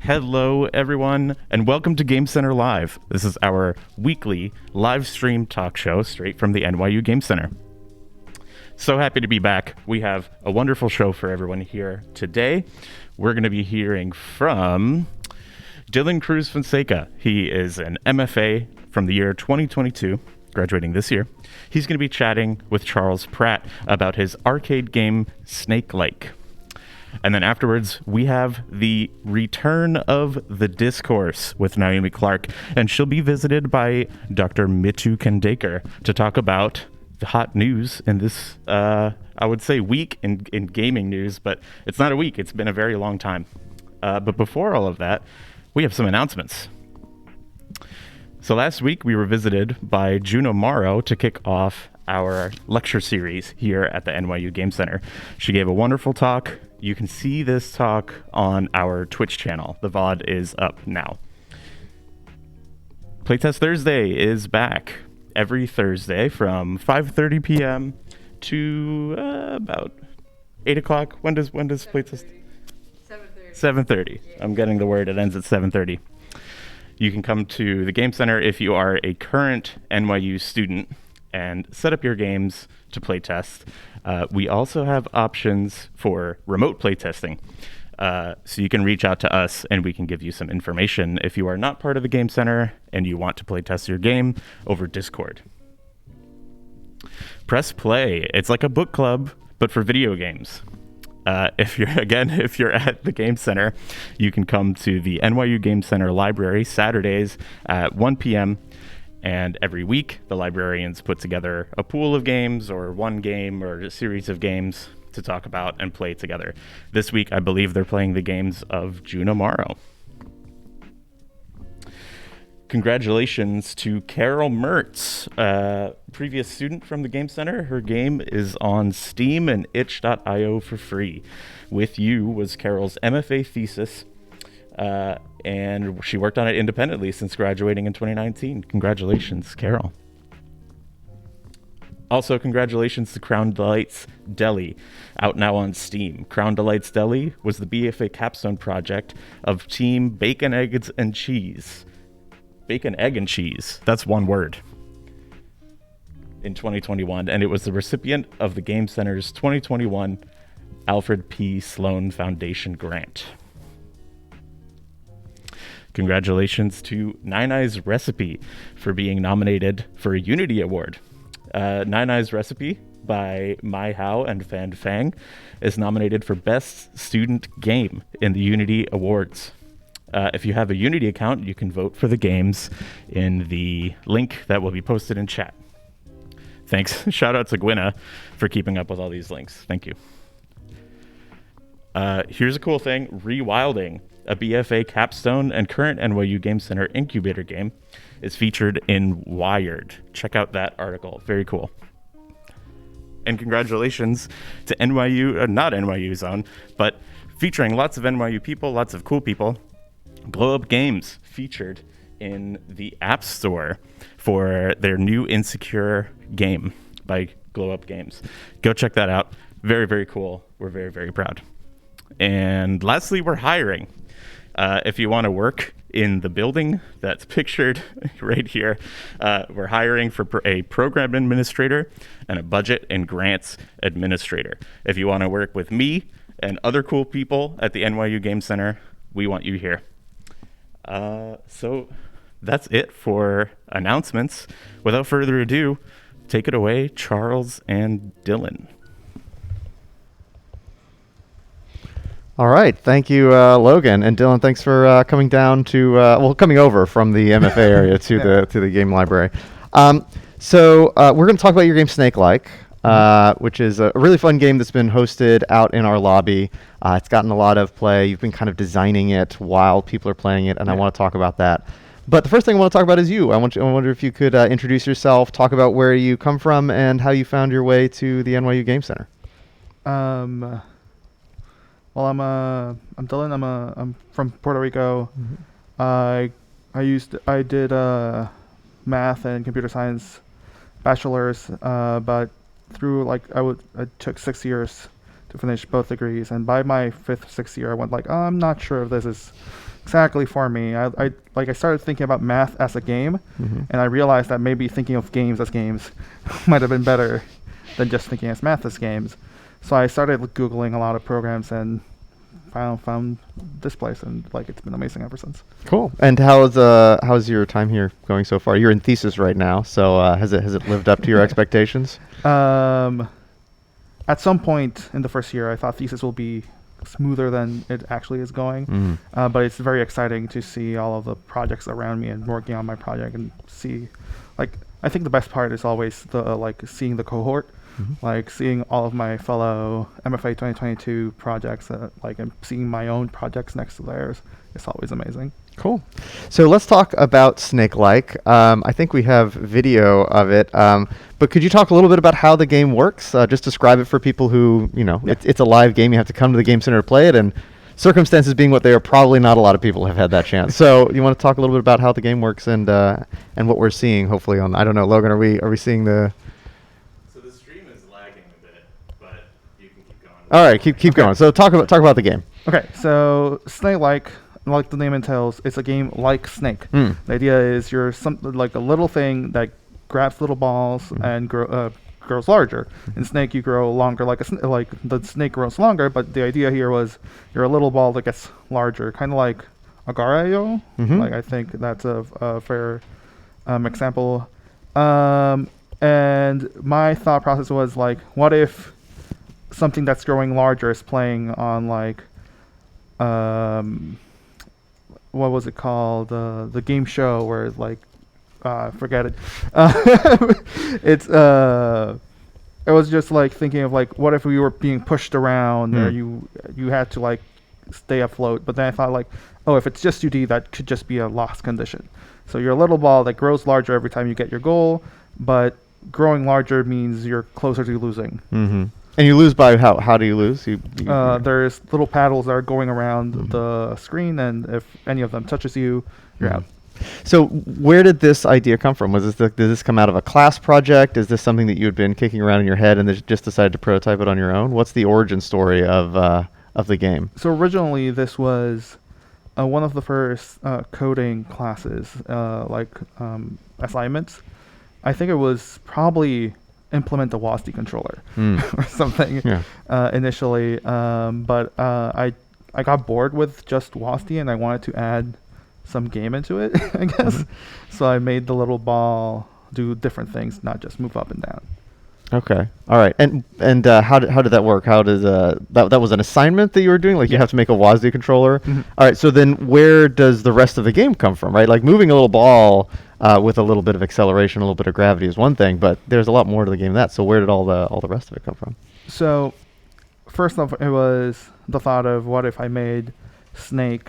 Hello, everyone, and welcome to Game Center Live. This is our weekly live stream talk show straight from the NYU Game Center. So happy to be back. We have a wonderful show for everyone here today. We're going to be hearing from Dylan Cruz-Fonseca. He is an MFA from the year 2022, graduating this year. He's going to be chatting with Charles Pratt about his arcade game Snakelike. And then afterwards, we have the return of the Discourse with Naomi Clark, and she'll be visited by Dr. Mitu Khandaker to talk about the hot news in this, I would say, week in gaming news, but it's not a week. It's been a very long time. But before all of that, we have some announcements. So last week, we were visited by Juno Morrow to kick off our lecture series here at the NYU Game Center. She gave a wonderful talk. You can see this talk on our Twitch channel. The VOD is up now. Playtest Thursday is back every Thursday from 5:30 p.m. to about 8 o'clock. When does Playtest? 7:30. 7:30. Yeah. I'm getting the word. It ends at 7:30. You can come to the Game Center if you are a current NYU student and set up your games to play test. We also have options for remote playtesting. So you can reach out to us and we can give you some information if you are not part of the Game Center and you want to play test your game over Discord. Press Play. It's like a book club, but for video games. If you're at the Game Center, you can come to the NYU Game Center library Saturdays at 1 p.m. And every week, the librarians put together a pool of games or one game or a series of games to talk about and play together. This week, I believe they're playing the games of Juno Morrow. Congratulations to Carol Mertz, previous student from the Game Center. Her game is on Steam and itch.io for free. With You was Carol's MFA thesis, and she worked on it independently since graduating in 2019. Congratulations, Carol. Also, congratulations to Crown Delights Deli, out now on Steam. Crown Delights Deli was the BFA capstone project of Team Bacon, Eggs, and Cheese. Bacon, Egg, and Cheese. That's one word. In 2021, and it was the recipient of the Game Center's 2021 Alfred P. Sloan Foundation grant. Congratulations to Nine Eyes Recipe for being nominated for a Unity Award. Nine Eyes Recipe by Mai Hao and Fan Fang is nominated for Best Student Game in the Unity Awards. If you have a Unity account, you can vote for the games in the link that will be posted in chat. Thanks. Shout out to Gwynna for keeping up with all these links. Thank you. Here's a cool thing. Rewilding, a BFA capstone and current NYU Game Center incubator game, is featured in Wired. Check out that article. Very cool. And congratulations to NYU, not NYU Zone, but featuring lots of NYU people, lots of cool people. Glow Up Games featured in the App Store for their new Insecure game by Glow Up Games. Go check that out. Very, very cool. We're very, very proud. And lastly, we're hiring. If you want to work in the building that's pictured right here, we're hiring for a program administrator and a budget and grants administrator. If you want to work with me and other cool people at the NYU Game Center, we want you here. So that's it for announcements. Without further ado, take it away, Charles and Dylan. All right, thank you, Logan, and Dylan. Thanks for coming down to coming over from the MFA area to the game library. So we're going to talk about your game Snakelike, which is a really fun game that's been hosted out in our lobby. It's gotten a lot of play. You've been kind of designing it while people are playing it, and I want to talk about that. But the first thing I want to talk about is you. I wonder if you could introduce yourself, talk about where you come from, and how you found your way to the NYU Game Center. Well, I'm Dylan. I'm from Puerto Rico. Mm-hmm. I did math and computer science bachelor's, but it took 6 years to finish both degrees, and by my 5th, 6th year, I went I'm not sure if this is exactly for me. I started thinking about math as a game, and I realized that maybe thinking of games as games might have been better than just thinking as math as games. So I started Googling a lot of programs and found this place, and it's been amazing ever since. Cool. And how's your time here going so far? You're in thesis right now, so has it lived up to your expectations? At some point in the first year, I thought thesis will be smoother than it actually is going, but it's very exciting to see all of the projects around me and working on my project and see, I think the best part is always the seeing the cohort. Seeing all of my fellow MFA 2022 projects, and seeing my own projects next to theirs, it's always amazing. Cool. So let's talk about Snakelike. I think we have video of it, but could you talk a little bit about how the game works? Just describe it for people who, it's a live game. You have to come to the Game Center to play it, and circumstances being what they are, probably not a lot of people have had that chance. So you want to talk a little bit about how the game works and what we're seeing, hopefully on. I don't know, Logan. Are we seeing the? All right, keep going. So talk about the game. Okay, so Snakelike, like the name entails, it's a game like Snake. The idea is you're like a little thing that grabs little balls and grows larger. In Snake, you grow longer, like the snake grows longer. But the idea here was you're a little ball that gets larger, kind of like Agar.io. I think that's a fair example. And my thought process was what if something that's growing larger is playing on what was it called, the game show where forget it. It was just thinking of what if we were being pushed around or you had to stay afloat, but then I thought if it's just 2D, that could just be a lost condition. So you're a little ball that grows larger every time you get your goal, but growing larger means you're closer to losing. And you lose by how? How do you lose? There's little paddles that are going around the screen, and if any of them touches you, you're out. So where did this idea come from? Did this come out of a class project? Is this something that you had been kicking around in your head and just decided to prototype it on your own? What's the origin story of the game? So originally, this was one of the first coding classes, assignments. I think it was probably implement the WASD controller or something initially, but I got bored with just WASD and I wanted to add some game into it, I guess. So I made the little ball do different things, not just move up and down. Okay. All right. And how did that work? How does that was an assignment that you were doing? You have to make a WASD controller. All right. So then where does the rest of the game come from, right? Moving a little ball with a little bit of acceleration, a little bit of gravity is one thing, but there's a lot more to the game than that. So where did all the rest of it come from? So first off, it was the thought of what if I made Snake,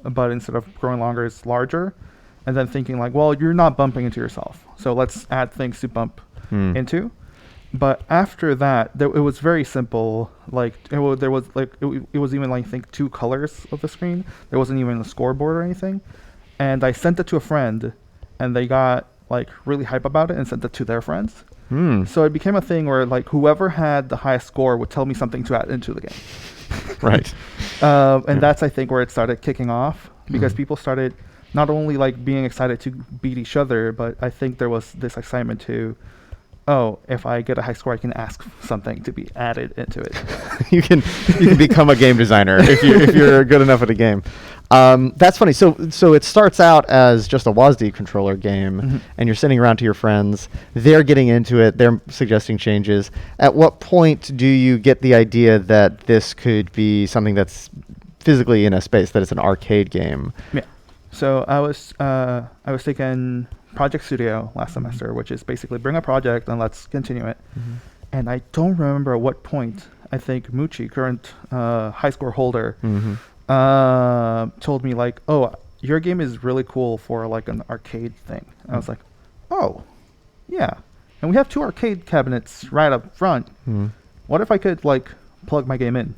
but instead of growing longer, it's larger, and then thinking well, you're not bumping into yourself, so let's add things to bump into. But after that, it was very simple. It was even I think 2 colors of the screen. There wasn't even a scoreboard or anything. And I sent it to a friend, and they got really hype about it and sent it to their friends. So it became a thing where whoever had the highest score would tell me something to add into the game. Right. And that's I think where it started kicking off, because people started not only being excited to beat each other, but I think there was this excitement to, if I get a high score, I can ask something to be added into it. you can become a game designer if you're good enough at a game. That's funny. So it starts out as just a WASD controller game, and you're sitting around to your friends. They're getting into it. They're suggesting changes. At what point do you get the idea that this could be something that's physically in a space, that it's an arcade game? Yeah. So I was taking Project Studio last semester, which is basically bring a project and let's continue it. And I don't remember at what point, I think Muchi, current high score holder, told me your game is really cool for an arcade thing. I was oh, yeah. And we have 2 arcade cabinets right up front. What if I could plug my game in?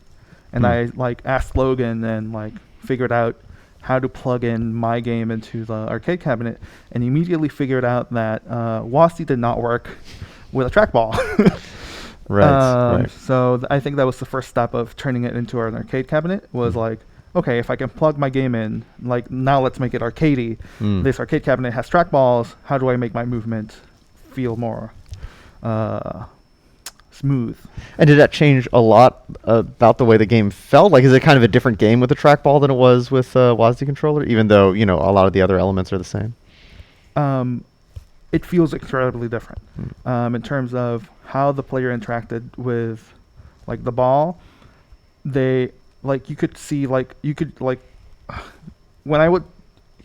And I asked Logan and figured out how to plug in my game into the arcade cabinet, and immediately figured out that WASD did not work with a trackball. Right. So I think that was the first step of turning it into an arcade cabinet, was okay, if I can plug my game in, like now let's make it arcadey. This arcade cabinet has trackballs. How do I make my movement feel more smooth? And did that change a lot about the way the game felt? Like, is it kind of a different game with the trackball than it was with WASD controller, even though, a lot of the other elements are the same? It feels incredibly different in terms of how the player interacted with, like, the ball. They, like, you could see, like, when I would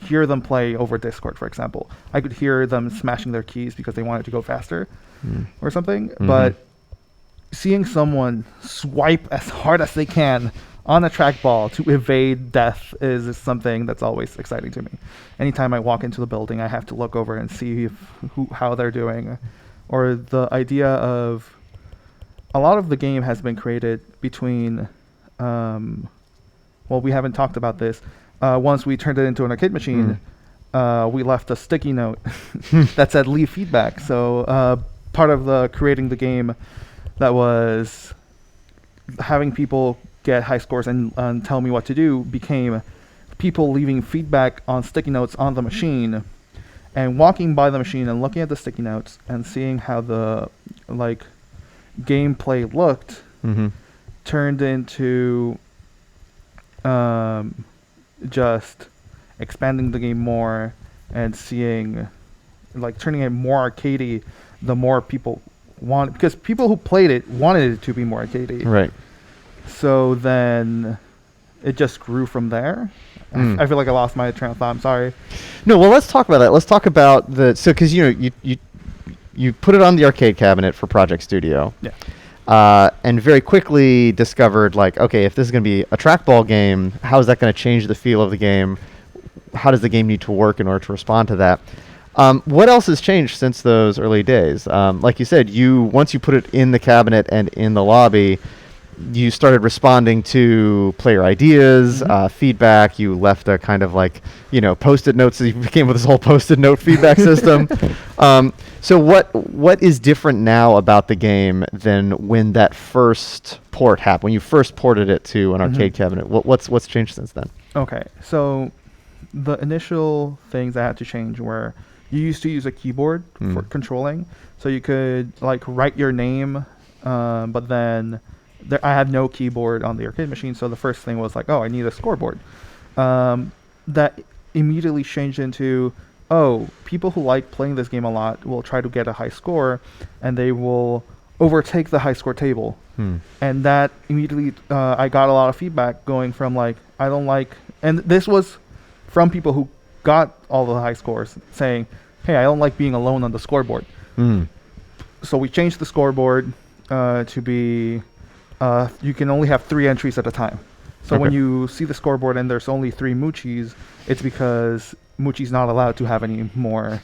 hear them play over Discord, for example, I could hear them smashing their keys because they wanted to go faster or something. But seeing someone swipe as hard as they can on a trackball to evade death is something that's always exciting to me. Anytime I walk into the building, I have to look over and see how they're doing. Or the idea of a lot of the game has been created between, we haven't talked about this. Once we turned it into an arcade machine, we left a sticky note that said leave feedback. So part of the creating the game that was having people get high scores and tell me what to do became people leaving feedback on sticky notes on the machine, and walking by the machine and looking at the sticky notes and seeing how the gameplay looked turned into just expanding the game more and seeing, like, turning it more arcadey the more people want, because people who played it wanted it to be more arcadey. Right. So then it just grew from there. I feel like I lost my train of thought. I'm sorry. No, well, let's talk about that. Let's talk about because you put it on the arcade cabinet for Project Studio. Yeah. And very quickly discovered, like, okay, if this is going to be a trackball game, how is that going to change the feel of the game? How does the game need to work in order to respond to that? What else has changed since those early days? Like you said, once you put it in the cabinet and in the lobby, you started responding to player ideas, feedback. You left a kind of like, Post-it notes. So you became with this whole Post-it note feedback system. So what is different now about the game than when that first port happened, when you first ported it to an arcade cabinet? What's changed since then? Okay, so the initial things I had to change were, you used to use a keyboard for controlling, so you could, like, write your name, but then I had no keyboard on the arcade machine, so the first thing was like, oh, I need a scoreboard. That immediately changed into, people who like playing this game a lot will try to get a high score, and they will overtake the high score table. And that immediately, I got a lot of feedback going from, like, I don't like, and this was from people who got all the high scores saying, hey, I don't like being alone on the scoreboard. So we changed the scoreboard to be, you can only have 3 entries at a time. So when you see the scoreboard and there's only 3 Moochies, it's because Moochie's not allowed to have any more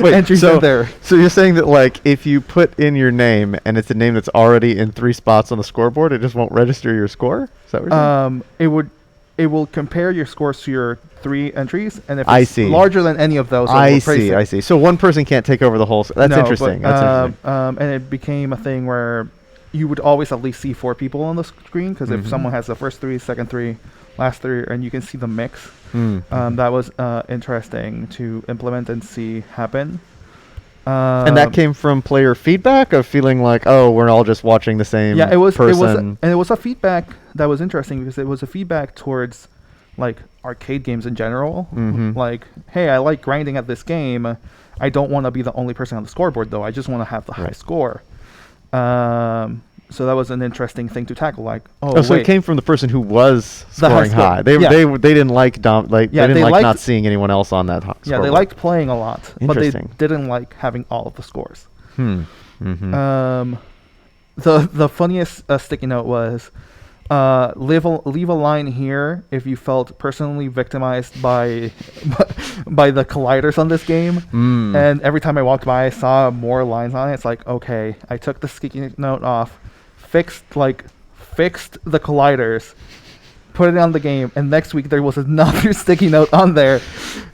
entries in there. So you're saying that, like, if you put in your name and it's a name that's already in 3 spots on the scoreboard, it just won't register your score? Is that what you're saying? It will compare your scores to your 3 entries, and if it's larger than any of those, I see. So one person can't take over the whole. That's interesting. That's interesting. And it became a thing where you would always at least see 4 people on the screen, because if someone has the first 3, second 3, last 3, and you can see the mix, that was interesting to implement and see happen. And that came from player feedback of feeling like, oh, we're all just watching the same person. It was a feedback that was interesting, because it was a feedback towards, like, arcade games in general. Like, hey, I like grinding at this game. I don't want to be the only person on the scoreboard, though. I just want to have the high score. So that was an interesting thing to tackle. Like, so it came from the person who was scoring high. They didn't like not seeing anyone else on that scoreboard. Yeah, they liked playing a lot, but they didn't like having all of the scores. The funniest sticky note was, leave a line here if you felt personally victimized by the colliders on this game. And every time I walked by, I saw more lines on it. It's like, okay, I took the sticky note off, fixed the colliders, put it on the game, and next week there was another sticky note on there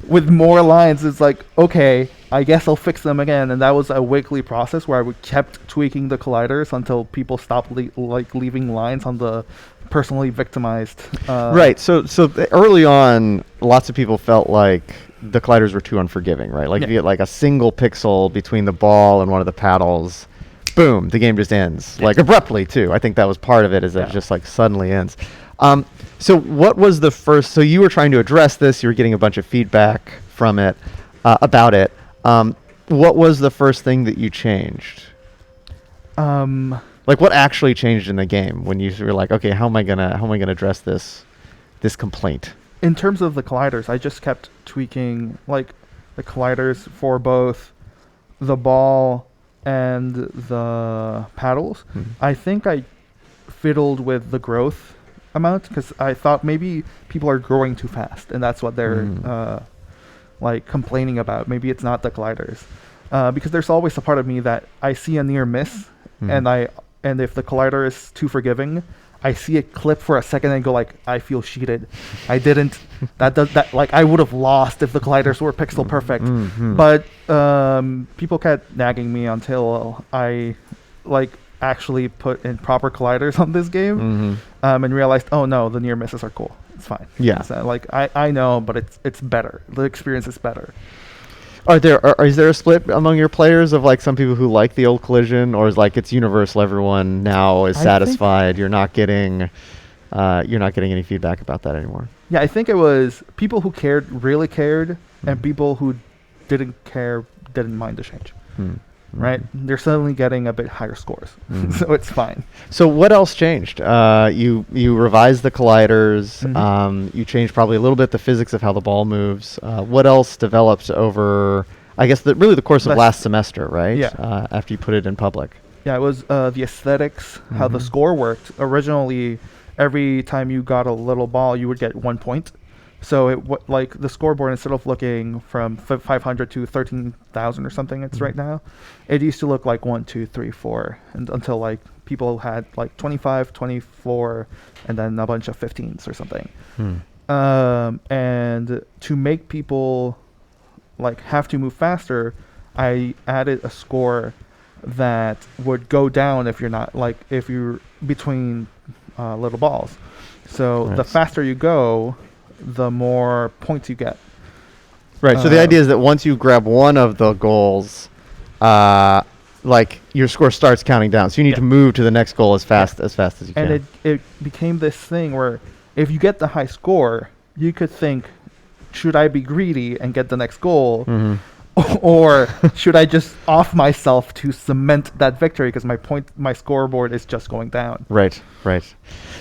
with more lines. It's like, okay, I guess I'll fix them again. And that was a weekly process where I kept tweaking the colliders until people stopped leaving lines on the personally victimized. Right. So early on, lots of people felt like the colliders were too unforgiving, right? Like if you get like a single pixel between the ball and one of the paddles, boom, the game just ends. Like abruptly too. I think that was part of it, is that it just like suddenly ends. So what was the first? So you were trying to address this. You were getting a bunch of feedback from it about it. What was the first thing that you changed? Like what actually changed in the game when you were like, okay, how am I gonna address this complaint? In terms of the colliders, I just kept tweaking like the colliders for both the ball and the paddles. I think I fiddled with the growth amount because I thought maybe people are growing too fast, and that's what they're like complaining about. Maybe it's not the colliders, because there's always a part of me that I see a near miss, and if the collider is too forgiving, I see it clip for a second and go like, I feel cheated. I didn't. That like I would have lost if the colliders were pixel perfect. But people kept nagging me until I like actually put in proper colliders on this game, and realized, oh no, the near misses are cool. It's fine. Yeah. It's, like I know, but it's better. The experience is better. Is there a split among your players of like some people who like the old collision, or is like it's universal, everyone now is satisfied, you're not getting any feedback about that anymore? Yeah, I think it was people who really cared, and people who didn't care didn't mind the change. Right? They're suddenly getting a bit higher scores, so it's fine. So what else changed? You revised the colliders. You changed probably a little bit the physics of how the ball moves. What else developed over, I guess, really the course of last semester, right? Yeah. After you put it in public. Yeah, it was the aesthetics, how the score worked. Originally, every time you got a little ball, you would get 1 point. So like the scoreboard, instead of looking from 500 to 13,000 or something it's right now, it used to look like 1, 2, 3, 4, and until like people had like 25, 24, and then a bunch of 15s or something. And to make people like have to move faster, I added a score that would go down if you're between little balls. So the faster you go, the more points you get. Right. So the idea is that once you grab one of the goals, like your score starts counting down. So you need to move to the next goal as fast as you can. And it became this thing where if you get the high score, you could think, should I be greedy and get the next goal? Or should I just off myself to cement that victory because my scoreboard is just going down? Right.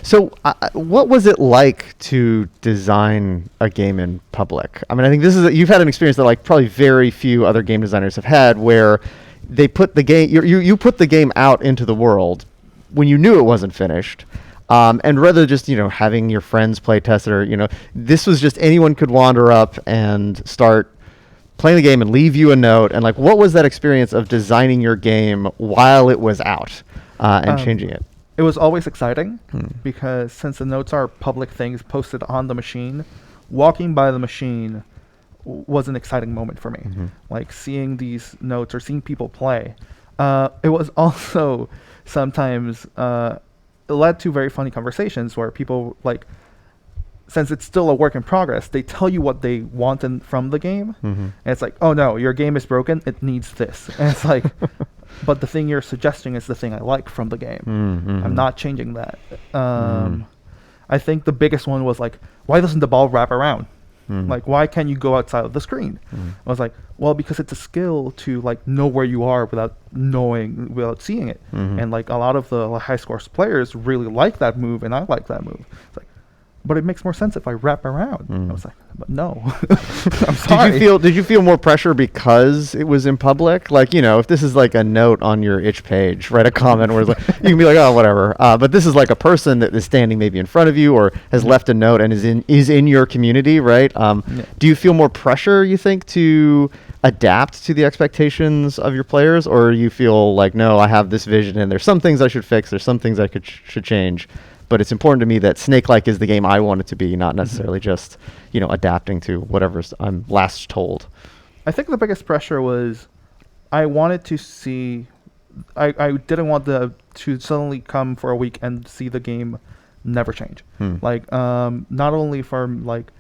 So what was it like to design a game in public? I mean, I think you've had an experience that like probably very few other game designers have had, where they put the game, you put the game out into the world when you knew it wasn't finished. And rather just, having your friends play test it, or, this was just anyone could wander up and start playing the game and leave you a note. And like, what was that experience of designing your game while it was out and changing it? It was always exciting because since the notes are public things posted on the machine, walking by the machine was an exciting moment for me. Like seeing these notes or seeing people play. It was also sometimes it led to very funny conversations where people like, since it's still a work in progress, they tell you what they want from the game. And it's like, oh no, your game is broken. It needs this. And it's like, but the thing you're suggesting is the thing I like from the game. I'm not changing that. I think the biggest one was like, why doesn't the ball wrap around? Like, why can't you go outside of the screen? I was like, well, because it's a skill to like know where you are without seeing it. And like a lot of the high scores players really like that move, and I like that move. It's like, but it makes more sense if I wrap around. I was like, but no. I'm sorry. Did you feel more pressure because it was in public? Like, if this is like a note on your itch page, write a comment where it's like, you can be like, oh, whatever. But this is like a person that is standing maybe in front of you or has left a note and is in your community, right? Do you feel more pressure, you think, to adapt to the expectations of your players, or you feel like, no, I have this vision and there's some things I should fix, there's some things I should change, but it's important to me that Snakelike is the game I want it to be, not necessarily just, adapting to whatever I'm last told? I think the biggest pressure was I wanted to see, I didn't want to suddenly come for a week and see the game never change. Like not only from like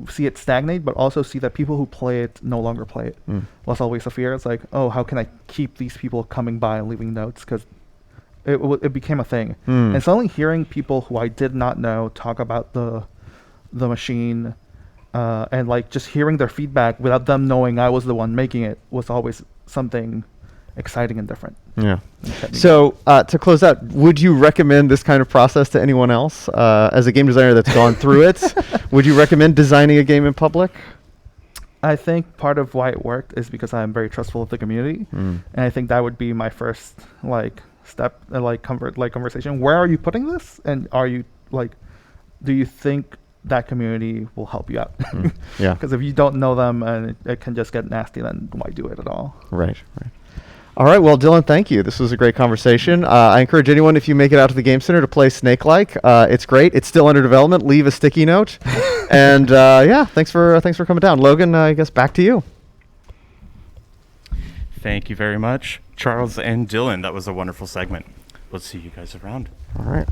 see it stagnate, but also see that people who play it no longer play it. Was always a fear. It's like, oh, how can I keep these people coming by and leaving notes? Because it became a thing. And suddenly hearing people who I did not know talk about the machine, and like just hearing their feedback without them knowing I was the one making it was always something exciting and different. Yeah. So to close out, would you recommend this kind of process to anyone else? As a game designer that's gone through it, would you recommend designing a game in public? I think part of why it worked is because I'm very trustful of the community, and I think that would be my first like step, conversation. Where are you putting this, and are you like, do you think that community will help you out? Yeah. Because if you don't know them and it can just get nasty, then why do it at all? Right. All right. Well, Dylan, thank you. This was a great conversation. I encourage anyone, if you make it out to the Game Center, to play Snakelike. It's great. It's still under development. Leave a sticky note. And yeah, thanks for coming down. Logan, I guess back to you. Thank you very much, Charles and Dylan. That was a wonderful segment. Let's see you guys around. All right.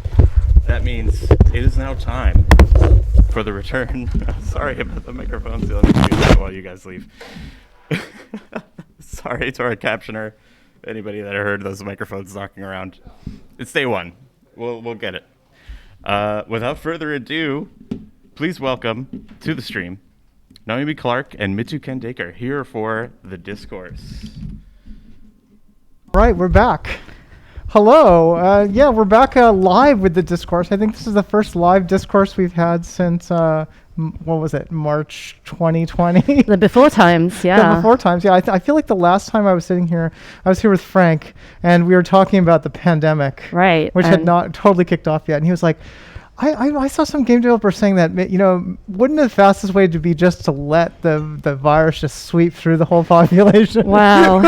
That means it is now time for the return. Sorry about the microphones. Let me do that while you guys leave. Sorry to our captioner. Anybody that heard those microphones knocking around. It's day one. We'll get it. Without further ado, please welcome to the stream Naomi Clark and Mitu Khandaker here for the Discourse. All right, we're back. Hello. Yeah, we're back live with the Discourse. I think this is the first live Discourse we've had since, what was it, March 2020? The before times, yeah. The before times, yeah. I feel like the last time I was sitting here, I was here with Frank, and we were talking about the pandemic. Right. Which had not totally kicked off yet. And he was like, I saw some game developers saying that, you know, wouldn't the fastest way to be just to let the virus just sweep through the whole population? Wow.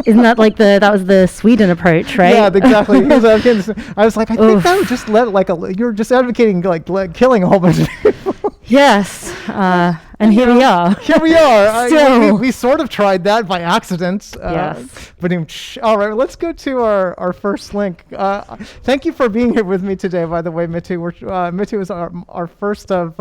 Isn't that like that was the Sweden approach, right? Yeah, exactly. I was like, I think that would just let you're just advocating like killing a whole bunch of people. Yes. And here we are. Here we are. Still. We sort of tried that by accident. Yes. But all right, let's go to our first link. Thank you for being here with me today, by the way, Mitu. Mitu is our first of...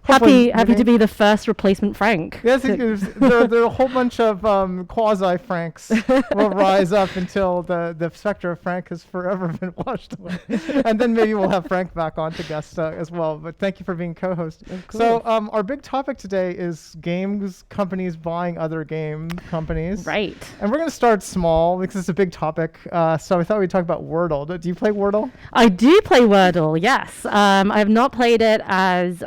happy to be the first replacement Frank. Yes, there are a whole bunch of quasi-Franks will rise up until the specter of Frank has forever been washed away. And then maybe we'll have Frank back on to guest as well. But thank you for being co-host. So our big topic today is games companies buying other game companies. Right. And we're going to start small because it's a big topic. So I thought we'd talk about Wordle. Do you play Wordle? I do play Wordle, yes. I have not played it as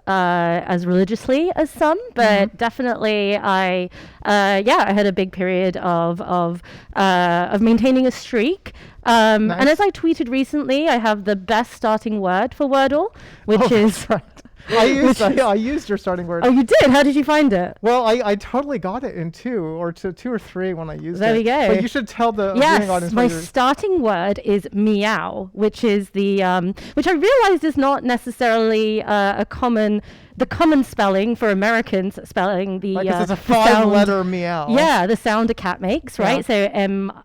religiously as some, but definitely I had a big period of maintaining a streak. Nice. And as I tweeted recently, I have the best starting word for Wordle, which is... That's right. I used your starting word. Oh, you did? How did you find it? Well, I totally got it in two or 3 when I used it. There we go. But you should tell the viewing audience. Yes, my starting word is meow, which is which I realized is not necessarily the common spelling for Americans spelling the like, it's a 5-letter meow. Yeah, the sound a cat makes, right? Yeah. So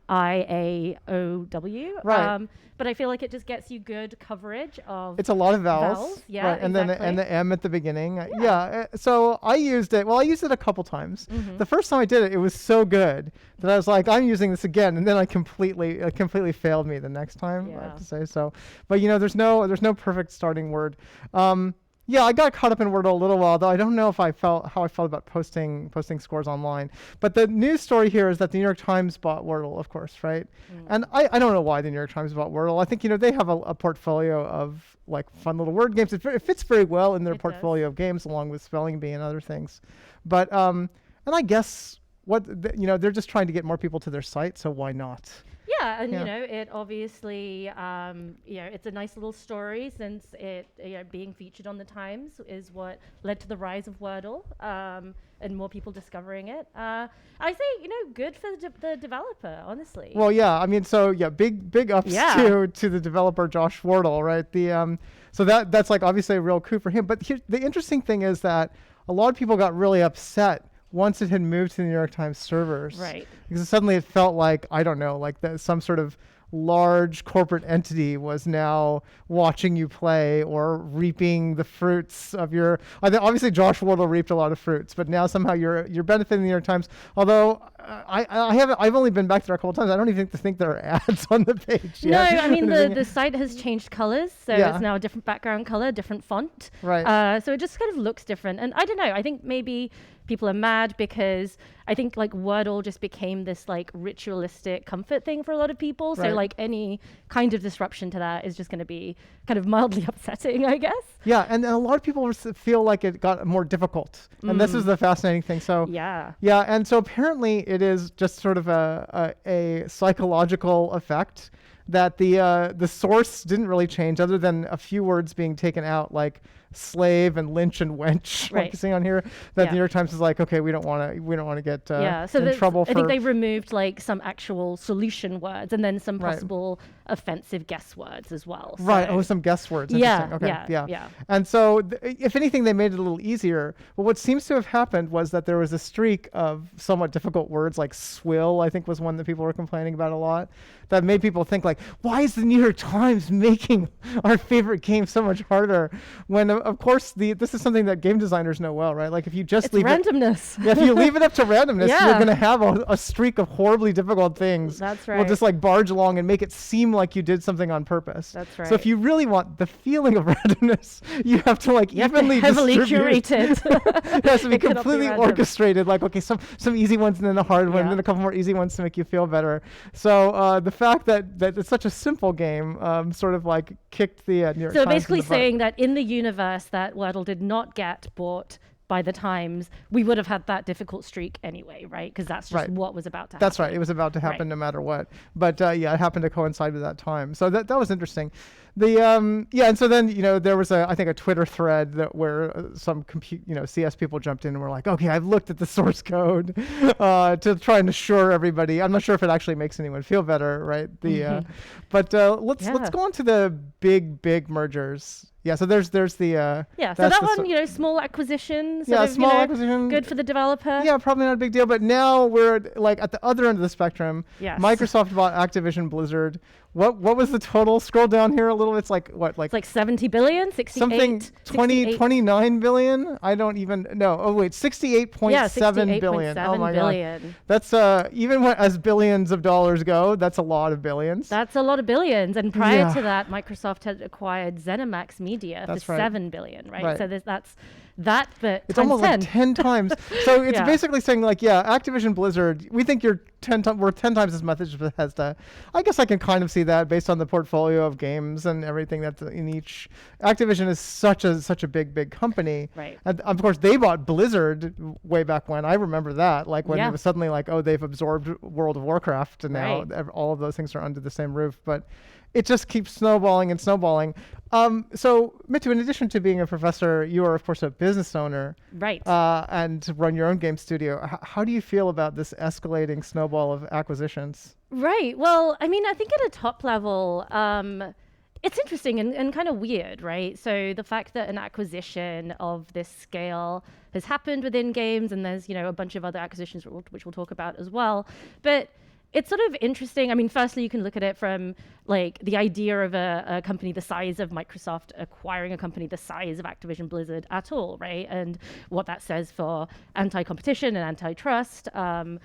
MIAOW. Right. But I feel like it just gets you good coverage of. It's a lot of vowels. Yeah, right. And exactly. then the M at the beginning. Yeah. So I used it. Well, I used it a couple times. The first time I did it, it was so good that I was like, I'm using this again, and then it completely failed me the next time. I have to say so. But you know, there's no perfect starting word. Yeah, I got caught up in Wordle a little while, though I don't know how I felt about posting scores online. But the news story here is that the New York Times bought Wordle, of course, right? And I don't know why the New York Times bought Wordle. I think, you know, they have a portfolio of like fun little word games. It fits very well in their portfolio of games, along with Spelling Bee and other things. But and I guess they're just trying to get more people to their site, so why not? Yeah, and you know, it obviously, it's a nice little story since it being featured on the Times is what led to the rise of Wordle and more people discovering it. I say, you know, good for the developer, honestly. Well, yeah, I mean, so yeah, big ups to the developer Josh Wardle, right? So that's like obviously a real coup for him. But the interesting thing is that a lot of people got really upset once it had moved to the New York Times servers. Right. Because suddenly it felt like, I don't know, like some sort of large corporate entity was now watching you play or reaping the fruits of your. I think obviously Josh Wardle reaped a lot of fruits, but now somehow you're benefiting the New York Times. Although I've only been back there a couple times. I don't even think there are ads on the page. No, yet. I mean the site has changed colors, so Yeah. it's now a different background color, different font. Right. So it just kind of looks different, and I don't know. I think maybe people are mad because I think like Wordle just became this like ritualistic comfort thing for a lot of people. So Right. like any kind of disruption to that is just going to be kind of mildly upsetting, I guess. Yeah, and a lot of people feel like it got more difficult, and this is the fascinating thing. So Yeah. yeah, and so apparently it is just sort of a psychological effect that the source didn't really change other than a few words being taken out, like slave and lynch and wench, like Right. you see on here. That Yeah. the New York Times is like, okay, we don't want to get So in trouble for. I think they removed like some actual solution words and then some Right. possible offensive guess words as well. Right. So- Oh, some guess words. Yeah, Interesting. Okay. yeah, yeah. And so, if anything, they made it a little easier. But what seems to have happened was that there was a streak of somewhat difficult words, like swill, I think was one that people were complaining about a lot, that made people think like, why is the New York Times making our favorite game so much harder? When of course this is something that game designers know well, right? Like if you just It's leave randomness. if you leave it up to randomness, you're Yeah. going to have a streak of horribly difficult things. That's Will right. just like barge along and make it seem like you did something on purpose. That's So right. if you really want the feeling of randomness, you have to like You have to evenly heavily distribute. curate it. It has to be It cannot be completely random. orchestrated. Like, okay, some easy ones and then a hard one, and Yeah. then a couple more easy ones to make you feel better. So the fact that it's such a simple game sort of like kicked the New York So Times in basically the butt. saying that in the universe that Wordle did not get bought by the Times, we would have had that difficult streak anyway, right? Because that's just Right. what was about to happen. That's right. It was about to happen Right. no matter what. But yeah, it happened to coincide with that time. So that was interesting. The yeah, and so then there was I think a Twitter thread where some CS people jumped in and were like, okay, I've looked at the source code to try and assure everybody. I'm not sure if it actually makes anyone feel better, right? But let's Yeah. go on to the big mergers. Yeah, so there's the Yeah, so that's that the one, small acquisition. Yeah, sort of, small acquisition. Good for the developer. Yeah, probably not a big deal. But now we're like at the other end of the spectrum. Yes. Microsoft bought Activision Blizzard. What was the total? Scroll down here a little. It's like what? Like It's like 70 billion, 68, something 68. 29 billion? I don't even know. Oh wait, 68.7 Yeah, billion. 68.7 Oh my billion. god. That's even as billions of dollars go, that's a lot of billions. That's a lot of billions. And prior Yeah. to that, Microsoft had acquired ZeniMax Media That's for right. 7 billion, right? Right. So that's that, but It's times almost 10. like 10 times. So it's Yeah. basically saying like, yeah, Activision Blizzard, we think you're 10 times, we're 10 times as much as Bethesda. I guess I can kind of see that based on the portfolio of games and everything that's in each. Activision is such a big company. Right. And of course they bought Blizzard way back when. I remember that, like when Yeah. it was suddenly like, oh, they've absorbed World of Warcraft and now Right. all of those things are under the same roof. But it just keeps snowballing and snowballing. So, Mitu, in addition to being a professor, you are, of course, a business owner. Right. And run your own game studio. How do you feel about this escalating snowball of acquisitions? Right. Well, I mean, I think at a top level, it's interesting and kind of weird, right? So the fact that an acquisition of this scale has happened within games, and there's, a bunch of other acquisitions which we'll talk about as well. But it's sort of interesting. I mean, firstly, you can look at it from like the idea of a company the size of Microsoft acquiring a company the size of Activision Blizzard at all, right? And what that says for anti-competition and antitrust. And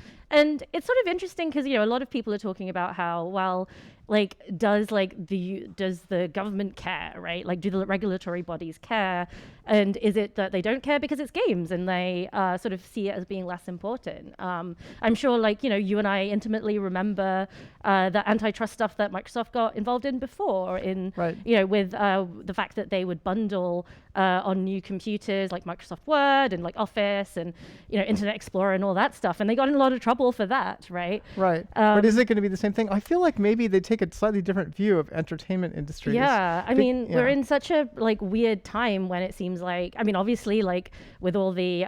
it's sort of interesting because, a lot of people are talking about how, well, like, does the government care, right? Like, do the regulatory bodies care? And is it that they don't care because it's games and they sort of see it as being less important? I'm sure, like, you and I intimately remember the antitrust stuff that Microsoft got involved in before, Right. with the fact that they would bundle on new computers like Microsoft Word and like Office and, Internet Explorer and all that stuff. And they got in a lot of trouble for that, right? Right. But is it going to be the same thing? I feel like maybe they take a slightly different view of entertainment industries. Yeah, I Be- mean, yeah. we're in such a like weird time when it seems like, I mean, obviously, like with all the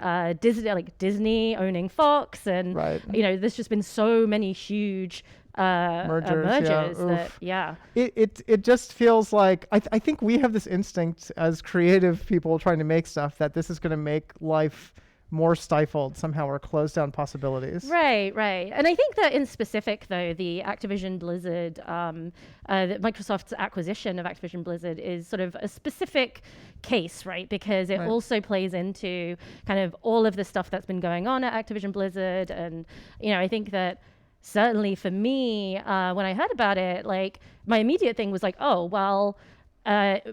Disney owning Fox, and Right. there's just been so many huge mergers that oof. yeah. It just feels like I think we have this instinct as creative people trying to make stuff that this is going to make life more stifled somehow or closed down possibilities. Right. And I think that in specific, though, the Activision Blizzard, Microsoft's acquisition of Activision Blizzard is sort of a specific case, right? Because it also plays into kind of all of the stuff that's been going on at Activision Blizzard. And, I think that certainly for me, when I heard about it, like my immediate thing was like, oh, well,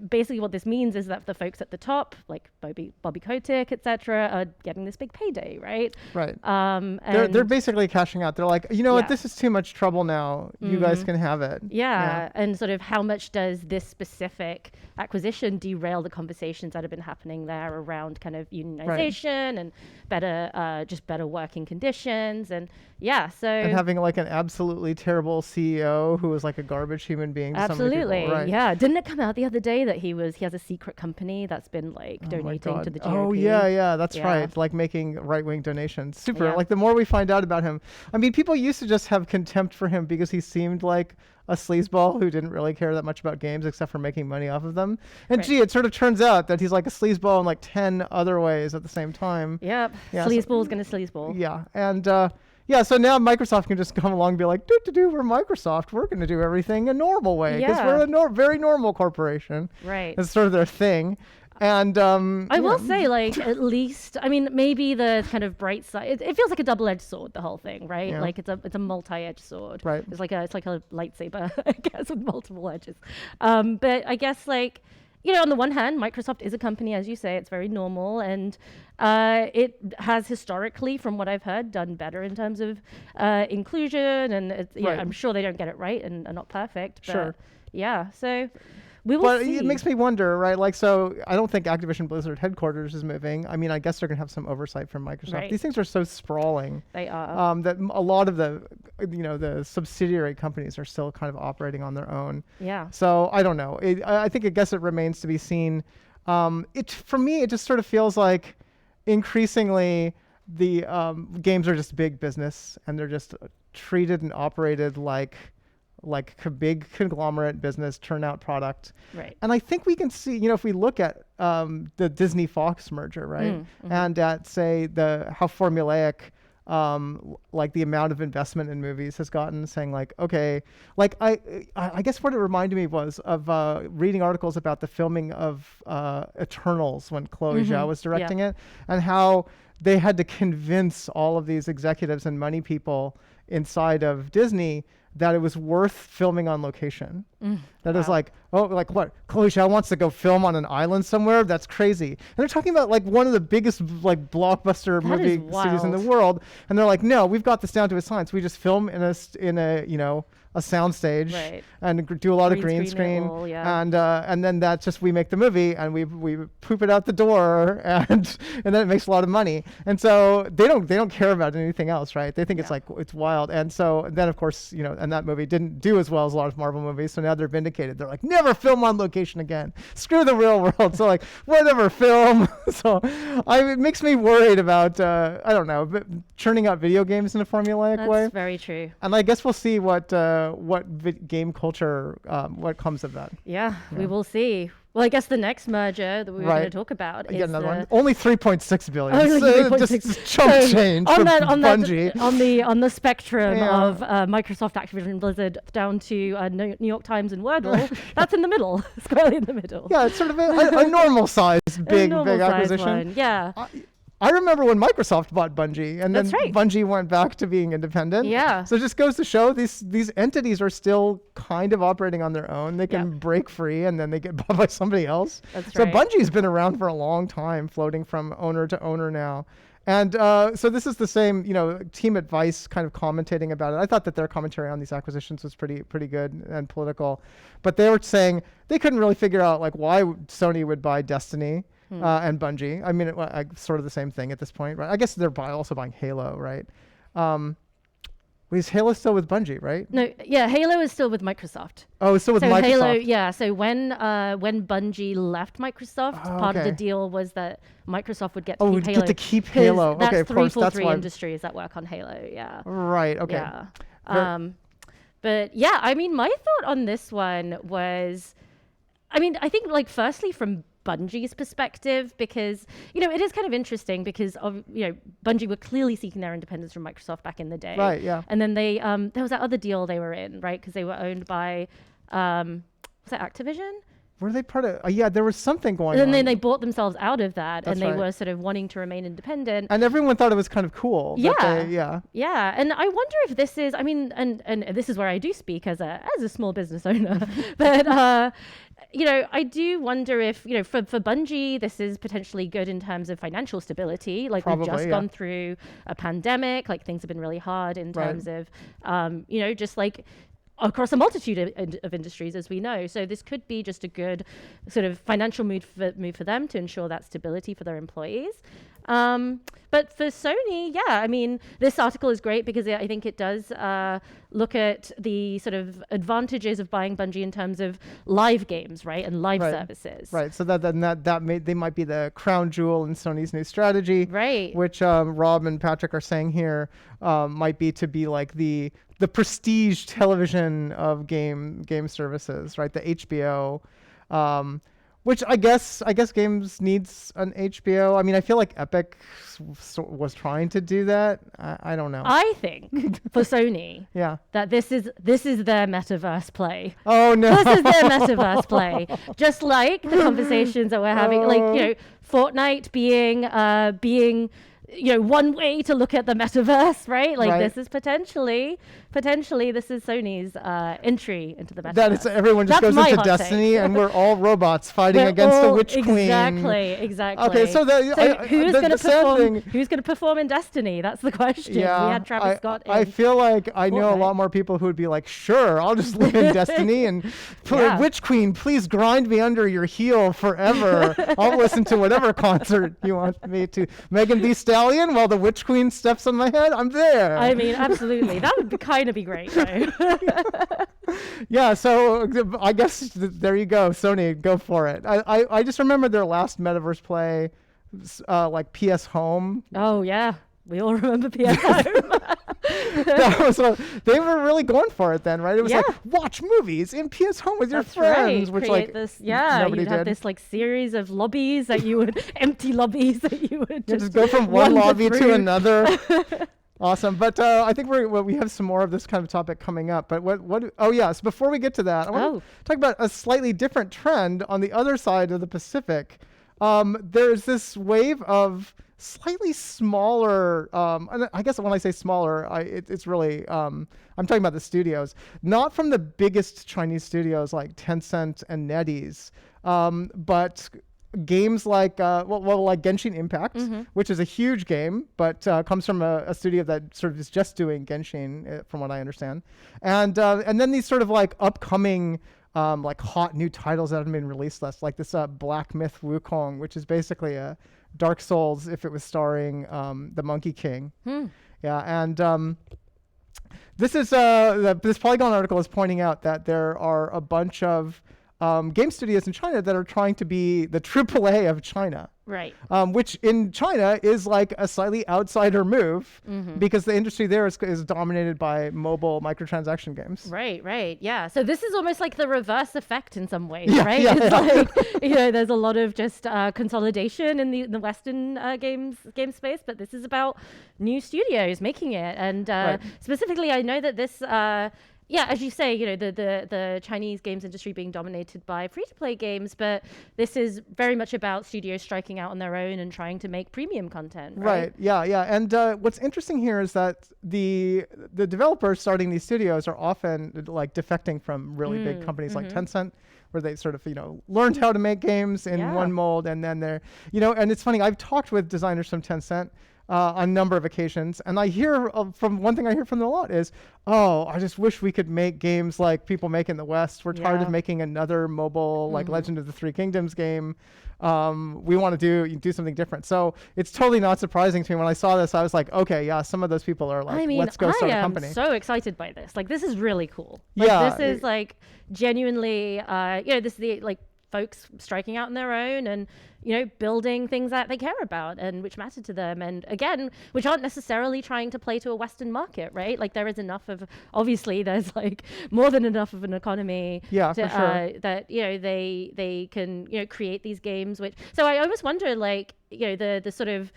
basically what this means is that the folks at the top, like Bobby Kotick, et cetera, are getting this big payday, right? Right. And They're basically cashing out. They're like, you know what, this is too much trouble now. You guys can have it. Yeah. And sort of how much does this specific acquisition derail the conversations that have been happening there around kind of unionization and better working conditions and and having like an absolutely terrible CEO who was like a garbage human being to so many people. Right. Yeah. Didn't it come out the other day that he has a secret company that's been like donating to the GOP? Oh yeah, that's right. Like making right-wing donations. Super. Like the more we find out about him, I mean, people used to just have contempt for him because he seemed like a sleazeball who didn't really care that much about games except for making money off of them. And gee, it sort of turns out that he's like a sleazeball in like 10 other ways at the same time. Yep. Yeah, sleazeball's gonna sleazeball. Yeah. And so now Microsoft can just come along and be like, we're Microsoft. We're going to do everything a normal way because we're a very normal corporation. Right. It's sort of their thing. And I will say, like, at least, I mean, maybe the kind of bright side. It feels like a double-edged sword, the whole thing, right? Yeah. Like it's a multi-edged sword. Right. It's like a lightsaber, I guess, with multiple edges. But I guess like, on the one hand, Microsoft is a company, as you say, it's very normal, and it has historically, from what I've heard, done better in terms of inclusion, and I'm sure they don't get it right and are not perfect. But sure. Yeah, so we will see. It makes me wonder, right? Like, so I don't think Activision Blizzard headquarters is moving. I mean, I guess they're going to have some oversight from Microsoft. Right. These things are so sprawling. They are. That a lot of the, the subsidiary companies are still kind of operating on their own. Yeah. So I don't know. I guess it remains to be seen. For me, it just sort of feels like increasingly the games are just big business and they're just treated and operated like a big conglomerate business turnout product. Right. And I think we can see, if we look at the Disney Fox merger, right? Mm-hmm. And at say how formulaic like the amount of investment in movies has gotten, saying like, okay, like I guess what it reminded me was of reading articles about the filming of Eternals when Chloe Zhao was directing it, and how they had to convince all of these executives and money people inside of Disney that it was worth filming on location. That is like, oh, like what? Chloe Zhao wants to go film on an island somewhere? That's crazy. And they're talking about like one of the biggest like blockbuster movie studios in the world. And they're like, no, we've got this down to a science. We just film in a soundstage and do a lot of green screen and then that's just we make the movie and we poop it out the door and then it makes a lot of money, and so they don't care about anything else, right? They think it's like it's wild. And so then of course and that movie didn't do as well as a lot of Marvel movies, so now they're vindicated. They're like, never film on location again, screw the real world. So like, whatever, film. So it makes me worried about I don't know, churning out video games in a formulaic way. That's very true. And I guess we'll see what game culture, what comes of that. Yeah, we will see. Well, I guess the next merger that we were going to talk about is another one. Only 3.6 billion. Only 3.6. Just chump change on from that, Bungie. on the spectrum of Microsoft, Activision, Blizzard, down to New York Times and Wordle. That's in the middle, squarely in the middle. Yeah, it's sort of a normal sized big acquisition. One. Yeah. I remember when Microsoft bought Bungie, and then Bungie went back to being independent. Yeah. So it just goes to show these entities are still kind of operating on their own. They can break free, and then they get bought by somebody else. That's so right. Bungie's been around for a long time, floating from owner to owner now. And so this is the same, Team Advice kind of commentating about it. I thought that their commentary on these acquisitions was pretty good and political. But they were saying they couldn't really figure out like why Sony would buy Destiny. And Bungie. I mean, sort of the same thing at this point, right? I guess they're also buying Halo, right? Is Halo still with Bungie, right? No, Halo is still with Microsoft. Oh, it's still with Microsoft. Halo, so when Bungie left Microsoft, part of the deal was that Microsoft would get to keep Halo. Get to keep Halo. That's okay, of course. That's 343 why. Industries that work on Halo, yeah. Right, okay. Yeah. But yeah, I mean, my thought on this one was, I mean, I think like firstly from Bungie's perspective, because it is kind of interesting because Bungie were clearly seeking their independence from Microsoft back in the day, Right, yeah. and then they there was that other deal they were in, right, because they were owned by was that Activision? Were they part of? Yeah, there was something going And on. then they bought themselves out of that, That's and they right. were sort of wanting to remain independent. And everyone thought it was kind of cool. that Yeah. yeah. Yeah, and I wonder if this is, I mean, and this is where I do speak as a small business owner, but I do wonder if for Bungie this is potentially good in terms of financial stability. Like Probably, we've just yeah. gone through a pandemic, like things have been really hard in Right. terms of just like across a multitude of industries, as we know. So this could be just a good sort of financial move for them to ensure that stability for their employees. But for Sony, yeah, I mean, this article is great because I think it does look at the sort of advantages of buying Bungie in terms of live games, right, and live Right. services. Right. So they might be the crown jewel in Sony's new strategy. Right. Which Rob and Patrick are saying here might be to be like the prestige television of game services, right? The HBO. Which I guess games needs an HBO. I mean, I feel like Epic was trying to do that. I don't know. I think for Sony Yeah. that this is their metaverse play. Oh no. This is their metaverse play. Just like the conversations that we're having, like, Fortnite being one way to look at the metaverse, right? Like Right. this is potentially this is Sony's entry into the metaverse. That is, everyone just That's goes my into hot Destiny, take. and we're all robots fighting We're against the all- Witch Queen. Exactly. Okay, so who's going to the sad perform? thing- Who's going to perform in Destiny? That's the question. Yeah, We had Travis Scott. I in feel like I know a Fortnite. lot more people who would be like, sure, I'll just live in Destiny and Yeah. Witch Queen, please grind me under your heel forever. I'll listen to whatever concert you want me to. Megan Thee Stallion while the Witch Queen steps on my head, I'm there. I mean, absolutely. That would kind of be great, though. Yeah, so I guess there you go, Sony, go for it. I just remember their last metaverse play, like PS Home. Oh yeah, we all remember PS5. That was they were really going for it then, right? It was like Yeah. watch movies in PS Home with your That's friends, right. which Create like this, yeah, nobody you'd have did. this like series of lobbies that you would empty lobbies that you would You just go from one wander lobby to through. another. Awesome, but I think we have some more of this kind of topic coming up. But what? Oh yes, before we get to that, I want to talk about a slightly different trend on the other side of the Pacific. There's this wave of slightly smaller. And I guess when I say smaller, it's really I'm talking about the studios, not from the biggest Chinese studios like Tencent and NetEase, but games like like Genshin Impact, which is a huge game, but comes from a studio that sort of is just doing Genshin, from what I understand, and then these sort of like upcoming like hot new titles that haven't been released less, like this Black Myth Wukong, which is basically a Dark Souls if it was starring the Monkey King. Yeah, and this is this Polygon article is pointing out that there are a bunch of game studios in China that are trying to be the AAA of China. Right. Which in China is like a slightly outsider move because the industry there is dominated by mobile microtransaction games. Right. Yeah. So this is almost like the reverse effect in some ways, Yeah, right? yeah, It's yeah. like, there's a lot of just consolidation in the Western game space, but this is about new studios making it. And Right. specifically, I know that this, as you say, the Chinese games industry being dominated by free-to-play games, but this is very much about studios striking out on their own and trying to make premium content, right? Yeah. And what's interesting here is that the developers starting these studios are often like defecting from really big companies like Tencent, where they sort of learned how to make games in one mold, and then they're and it's funny, I've talked with designers from Tencent on a number of occasions, and I hear from one thing I hear from them a lot is, oh, I just wish we could make games like people make in the West. We're tired of making another mobile like Legend of the Three Kingdoms game. We want to do something different. So it's totally not surprising to me when I saw this. I was like, okay, yeah, some of those people are like, I mean, let's go start a I am company. so excited by this. Like, this is really cool. Like, Yeah, this is like genuinely, this is the like folks striking out on their own and building things that they care about and which matter to them. And again, which aren't necessarily trying to play to a Western market, right? Like there is enough of, obviously there's like more than enough of an economy Yeah, for sure. that, they can, create these games, which, so I almost wonder like, the sort of,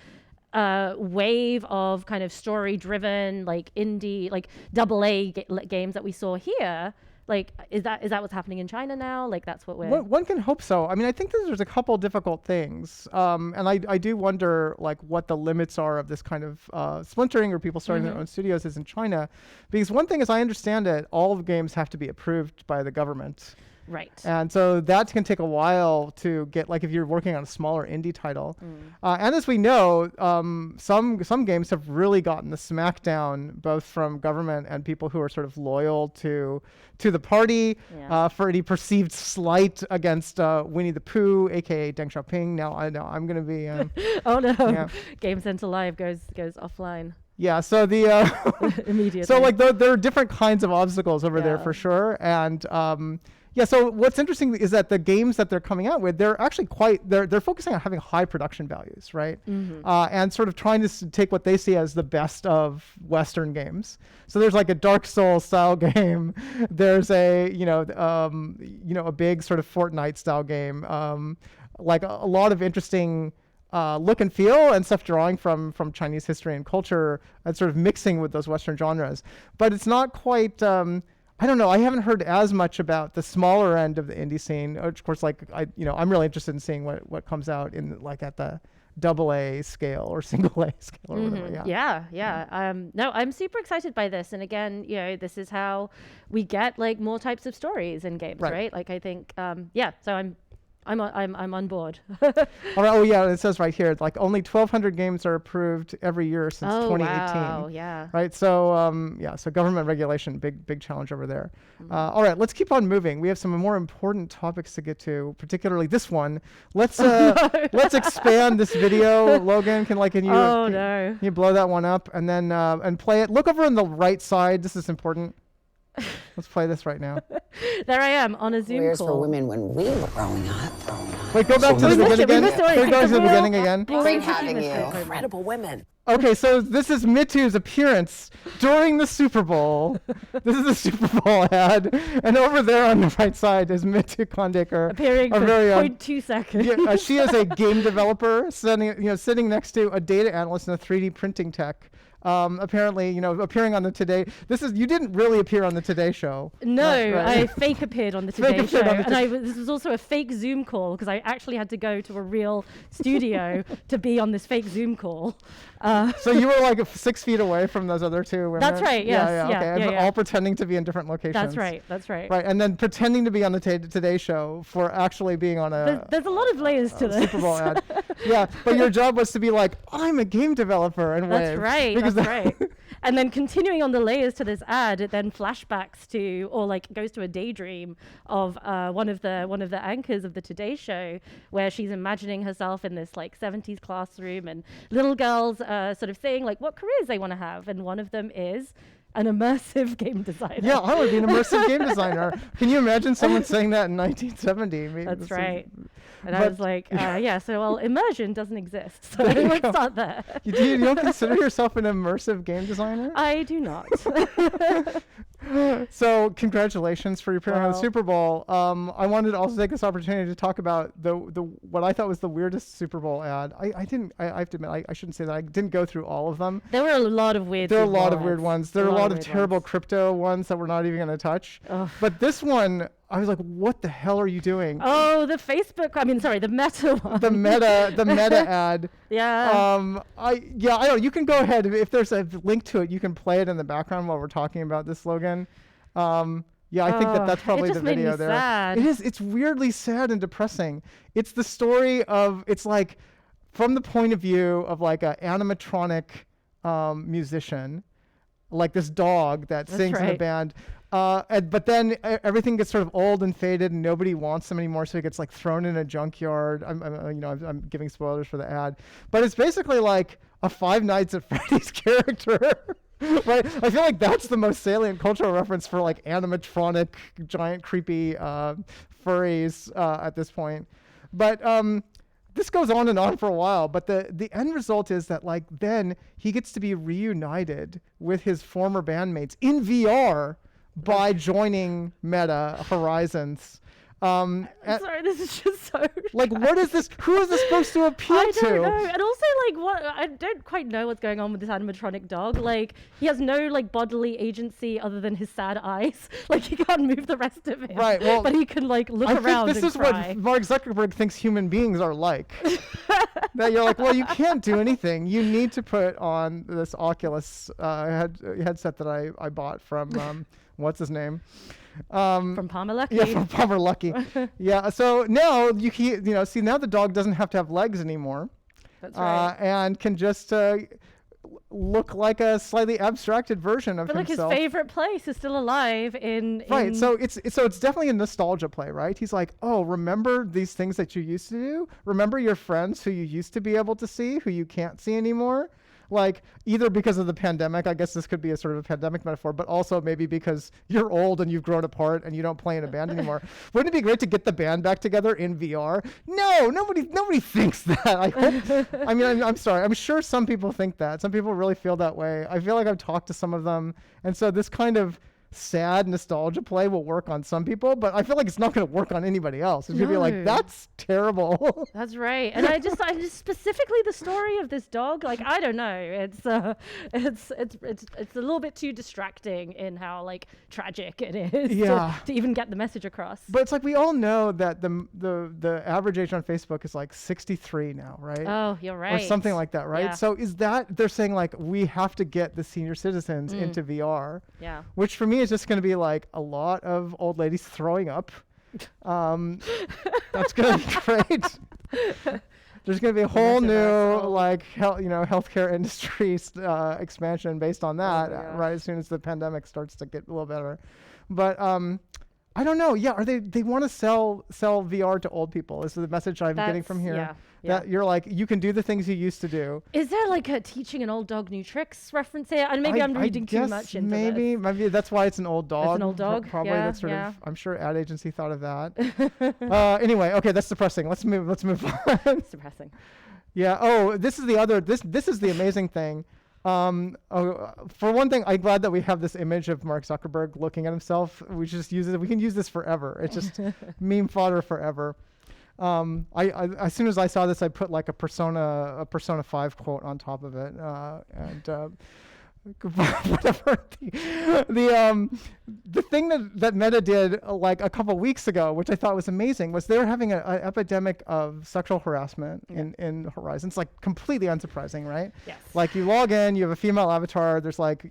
wave of kind of story driven, like indie, like AA games that we saw here. Like, is that what's happening in China now? Like, that's what we're... One can hope so. I mean, I think that there's a couple difficult things. And I do wonder, like, what the limits are of this kind of splintering or people starting their own studios is in China. Because one thing, as I understand it, all of games have to be approved by the government. Right. And so that can take a while to get, like if you're working on a smaller indie title. And as we know, some games have really gotten the smackdown, both from government and people who are sort of loyal to the party, for any perceived slight against Winnie the Pooh, aka Deng Xiaoping. Now I know I'm going to be... oh no, yeah. Game Center Live goes offline. Yeah, so the... Immediately. So like there are different kinds of obstacles over there for sure. And... yeah, so what's interesting is that the games that they're coming out with, they're actually they're focusing on having high production values, right? And sort of trying to take what they see as the best of Western games. So there's like a Dark Souls style game. There's a, a big sort of Fortnite style game. Like a lot of interesting look and feel and stuff drawing from Chinese history and culture and sort of mixing with those Western genres. But it's not quite... I don't know. I haven't heard as much about the smaller end of the indie scene. Of course, like I'm really interested in seeing what comes out in like at the AA scale or single A scale or whatever. Yeah. No, I'm super excited by this. And again, this is how we get like more types of stories in games, right? Like I think, so I'm on board. All right. Oh yeah, it says right here, like only 1,200 games are approved every year since 2018. Wow, yeah. Right. So so government regulation, big challenge over there. All right, let's keep on moving. We have some more important topics to get to, particularly this one. Let's expand this video. Logan, can you blow that one up and then and play it? Look over on the right side. This is important. Let's play this right now. There I am on a Zoom call. For women when we were growing up. Wait, go back to the beginning again. Here goes to the beginning again. Great having you. Incredible women. Okay, so this is Mitu's appearance during the Super Bowl. This is the Super Bowl ad, and over there on the right side is Mitu Khandaker, appearing for 0.2 seconds. Yeah, she is a game developer, sitting next to a data analyst in a 3D printing tech. Apparently, appearing on the Today. You didn't really appear on the Today Show. No, I fake appeared on the Today Show, and this was also a fake Zoom call because I actually had to go to a real studio to be on this fake Zoom call. So you were like 6 feet away from those other two women. That's right. Yes. Okay. All pretending to be in different locations. That's right. Right, and then pretending to be on the Today Show for actually being on a. There's a lot of layers to this. Super Bowl ad. Yeah, but your job was to be like, I'm a game developer, and that's wave. Right. That's right. And then continuing on the layers to this ad, it then flashbacks to, or like goes to a daydream of one of the anchors of the Today Show, where she's imagining herself in this like 70s classroom, and little girls sort of saying like what careers they want to have, and one of them is an immersive game designer. Yeah, I would be an immersive game designer. Can you imagine someone saying that in 1970? That's right. And I was like, immersion doesn't exist. So let's start there. You don't consider yourself an immersive game designer? I do not. So congratulations for appearing on the Super Bowl. I wanted to also take this opportunity to talk about the what I thought was the weirdest Super Bowl ad. I have to admit, I shouldn't say that. I didn't go through all of them. There were a lot of weird. There are a lot of weird ones. There are a lot of terrible crypto ones that we're not even going to touch. Ugh. But this one, I was like, what the hell are you doing? Oh, the Meta one. The Meta ad. Yeah. I don't. You can go ahead if there's a link to it. You can play it in the background while we're talking about this, Logan. I think that's probably the video there. Sad. It is. It's weirdly sad and depressing. It's the story of. It's like from the point of view of like an animatronic musician, like this dog that sings in the band. But then everything gets sort of old and faded, and nobody wants them anymore, so he gets like thrown in a junkyard. I'm giving spoilers for the ad, but it's basically like a Five Nights at Freddy's character, right? I feel like that's the most salient cultural reference for like animatronic, giant, creepy furries at this point. But this goes on and on for a while, but the end result is that like then he gets to be reunited with his former bandmates in VR by joining Meta Horizons. Sorry, this is just so like what is this? Who is this supposed to appeal I to? don't know. And also, like, what I don't quite know what's going on with this animatronic dog. Like, he has no like bodily agency other than his sad eyes. Like, he can't move the rest of him. Right. Well, but he can like look I around think this and is cry. what Mark Zuckerberg thinks human beings are like. That you're like, well, you can't do anything. You need to put on this Oculus headset that I bought from what's his name? From Palmer Luckey. Yeah, from Palmer Luckey. Yeah. So now see now the dog doesn't have to have legs anymore. That's right. And can just look like a slightly abstracted version of But like himself. his favorite place is still alive in Right, so it's definitely a nostalgia play, right? He's like, oh, remember these things that you used to do? Remember your friends who you used to be able to see, who you can't see anymore? Like, either because of the pandemic, I guess this could be a sort of a pandemic metaphor, but also maybe because you're old and you've grown apart and you don't play in a band anymore. Wouldn't it be great to get the band back together in VR? No, nobody thinks that. I hope. I mean, I'm sorry. I'm sure some people think that. Some people really feel that way. I feel like I've talked to some of them. And so this kind of sad nostalgia play will work on some people, but I feel like it's not going to work on anybody else. It's going to be like, No. that's terrible. That's right. And I just specifically the story of this dog, like, I don't know. It's a little bit too distracting in how like tragic it is Yeah. to even get the message across. But it's like we all know that the average age on Facebook is like 63 now, right? Oh, you're right. Or something like that, right? Yeah. So is that they're saying like we have to get the senior citizens into VR, Yeah. which for me is just going to be like a lot of old ladies throwing up. That's going to be great. There's going to be a whole new healthcare industry expansion based on that, right as soon as the pandemic starts to get a little better. But I don't know. Yeah, they want to sell VR to old people? Is the message I'm getting from here? Yeah. That you're like, you can do the things you used to do. Is there like a teaching an old dog new tricks reference here? And maybe I'm reading too guess much into maybe that's why it's an old dog. an old dog, Probably yeah, that's sort yeah. of. I'm sure ad agency thought of that. Anyway, okay, that's depressing. Let's move on. It's depressing. Yeah. Oh, this is the other. This is the amazing thing. For one thing, I'm glad that we have this image of Mark Zuckerberg looking at himself. We should just use it. We can use this forever. It's just meme fodder forever. I as soon as I saw this, I put like a Persona 5 quote on top of it, and whatever. The thing that Meta did like a couple weeks ago, which I thought was amazing, was they were having an epidemic of sexual harassment in Horizons, like completely unsurprising, right? Yes. Like you log in, you have a female avatar. There's like,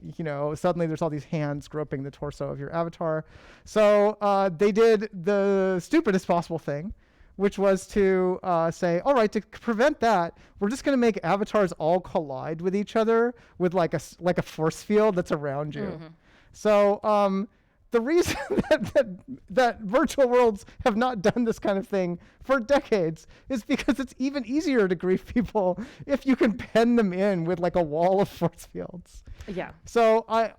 suddenly there's all these hands groping the torso of your avatar. So they did the stupidest possible thing, which was to say, all right, to prevent that, we're just going to make avatars all collide with each other with like a force field that's around you. Mm-hmm. So the reason that virtual worlds have not done this kind of thing for decades is because it's even easier to grief people if you can pen them in with like a wall of force fields. Yeah. So I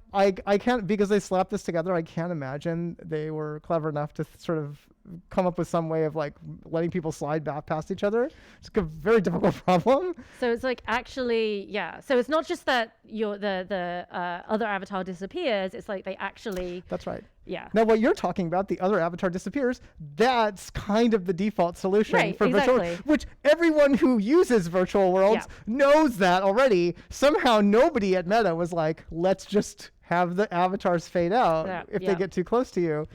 can't, because they slapped this together, I can't imagine they were clever enough to sort of come up with some way of like letting people slide back past each other. It's a very difficult problem. So it's like actually, yeah. So it's not just that the other avatar disappears. It's like they actually. That's right. Yeah. Now, what you're talking about, the other avatar disappears, that's kind of the default solution Right, for virtual, exactly. which everyone who uses virtual worlds knows that already. Somehow nobody at Meta was like, let's just have the avatars fade out if they get too close to you.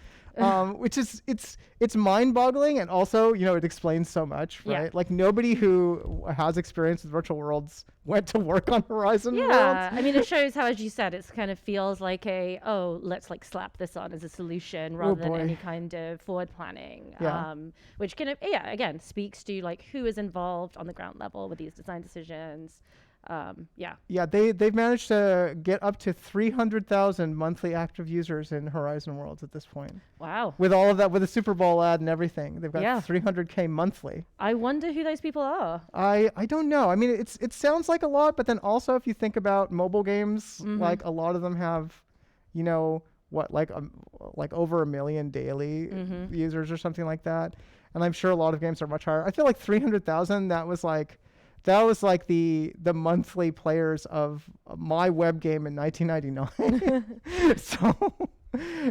Which is, it's mind-boggling, and also, it explains so much, right? Yeah. Like nobody who has experience with virtual worlds went to work on Horizon Yeah, Worlds. I mean, it shows how, as you said, it kind of feels like let's like slap this on as a solution rather than boy. any kind of forward planning. Yeah. Which kind of, again, speaks to like who is involved on the ground level with these design decisions. Yeah, they've managed to get up to 300,000 monthly active users in Horizon Worlds at this point. Wow. With all of that, with a Super Bowl ad and everything, they've got Yeah. 300K monthly. I wonder who those people are. I don't know. I mean, it sounds like a lot, but then also if you think about mobile games, like a lot of them have, like over 1 million daily users or something like that. And I'm sure a lot of games are much higher. I feel like 300,000, that was like the monthly players of my web game in 1999. So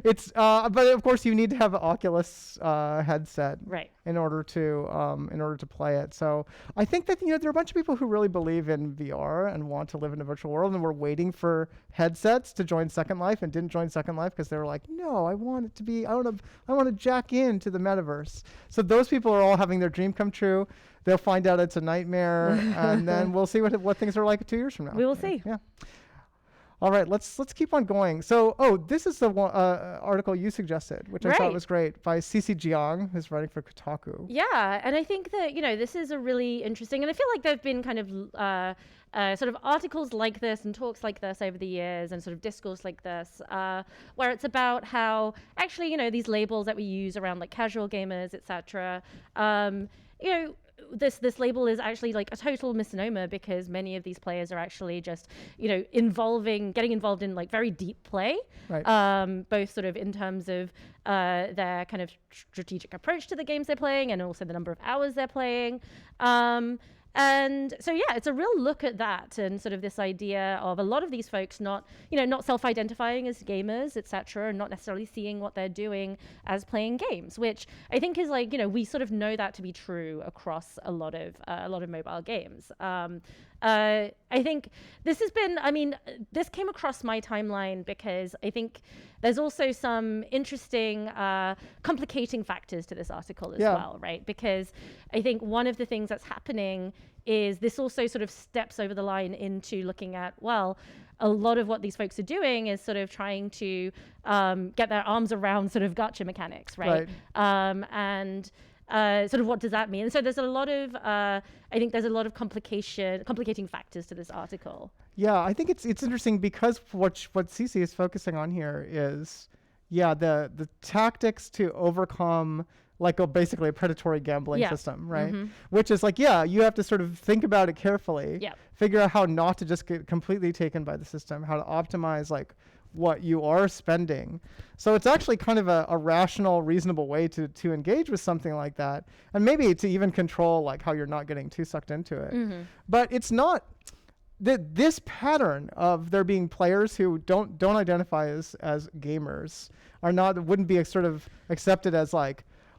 it's but of course you need to have an Oculus headset in order to play it. So I think that there are a bunch of people who really believe in VR and want to live in a virtual world, and were waiting for headsets to join Second Life and didn't join Second Life because they were like, no, I want to jack into the metaverse. So those people are all having their dream come true. They'll find out it's a nightmare, and then we'll see what things are like 2 years from now. We will see. Yeah. All right, let's keep on going. So, this is the one, article you suggested, which I thought was great, by Cici Jiang, who's writing for Kotaku. Yeah, and I think that, this is a really interesting, and I feel like there have been kind of sort of articles like this and talks like this over the years, and sort of discourse like this, where it's about how actually, these labels that we use around like casual gamers, etc. This label is actually like a total misnomer, because many of these players are actually just, getting involved in like very deep play, both sort of in terms of their kind of strategic approach to the games they're playing, and also the number of hours they're playing. And so, yeah, it's a real look at that, and sort of this idea of a lot of these folks not self-identifying as gamers, etc., and not necessarily seeing what they're doing as playing games, which I think is like, we sort of know that to be true across a lot of mobile games. I think this came across my timeline because I think there's also some interesting complicating factors to this article as well, right? Because I think one of the things that's happening is this also sort of steps over the line into looking at, well, a lot of what these folks are doing is sort of trying to get their arms around sort of gacha mechanics, right? And sort of what does that mean? And so there's a lot of, I think there's a lot of complicating factors to this article. Yeah, I think it's interesting because what Cici is focusing on here is, the tactics to overcome basically a predatory gambling system, right? Which is like, you have to sort of think about it carefully, figure out how not to just get completely taken by the system, how to optimize what you are spending. So it's actually kind of a rational, reasonable way to engage with something like that, and maybe to even control how you're not getting too sucked into it. But it's not this pattern of there being players who don't identify as gamers wouldn't be sort of accepted as